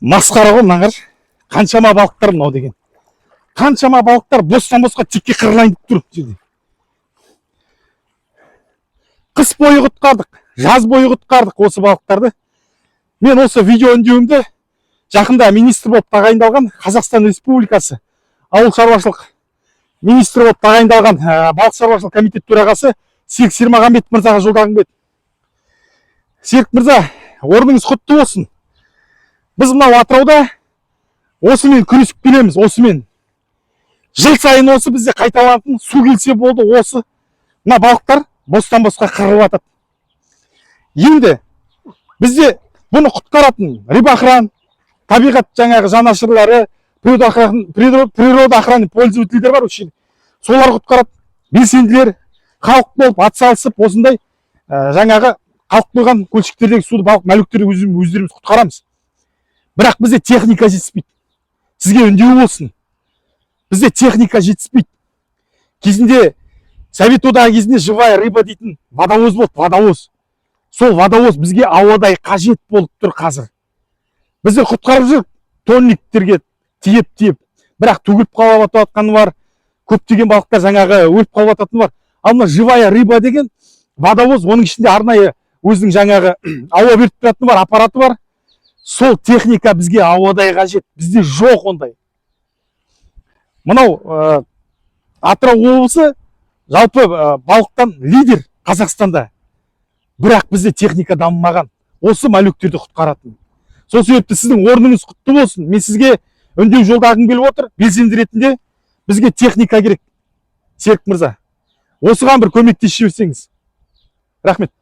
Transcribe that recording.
Масқара ғой мынаңар. Қаншама балықтар мынау деген. Қаншама балықтар бостан босқа текке қырылайын деп тұр жерде. Қыс бойы құтқардық, жаз бойы құтқардық осы балықтарды. Мен осы видео үндеуімді жақында министр болып тағайындалған Қазақстан Республикасы ауыл шаруашылық министрі болып тағайындалған балық шаруашылық комитет төрағасы Серік Сермағамбетов мырзаға жолдағым келеді. Серік мырза, орныңыз құтты болсын. Біз мынау Атырауда осымен күресіп келеміз, осымен. Жыл сайын осы бізде қайталанатын, су келсе болды осы. Мына балықтар бостан босқа қырылып жатады. Енді бізде бұны құтқаратын рибақыран, табиғат жаңағы жанашырлары, природа охраны пользовательдер бар осы. Солар құтқарады. Белсенділер халық болып атсалысып осындай жаңағы қалып қойған көлшіктердегі суды балық мәліктерді өздеріміз құтқарамыз. Бірақ бізде техника жетіспейді. Сізге үндеу болсын. Бізде техника жетіспейді. Кезінде Совет одағы кезінде живая рыба дейтін водовоз болды, водовоз. Сол водовоз бізге ауадай қажет болып тұр қазір. Бізді құтқарып жүр тонниктерге тиеп. Бірақ төгіліп қалып жатқаны бар. Көптеген балықтар жаңағы өліп қалып жататыны бар. Ал мына живая рыба деген водовоз, оның ішінде арнайы өзінің жаңағы ауа беріп тұратыны бар, аппараты бар. Сол техника бізге ауадай қажет. Бізде жоқ ондай. Мынау Атырау облысы жалпы балықтан лидер Қазақстанда. Бірақ бізде техника дамымаған. Осы мәліктерді құтқаратын. Сол себепті сіздің орныңыз құтты болсын. Мен сізге үндеу жолдағым келіп отыр. Белсенді ретінде бізге техника керек. Серік мырза, осыған бір көмектесіп жіберсеңіз. Рахмет.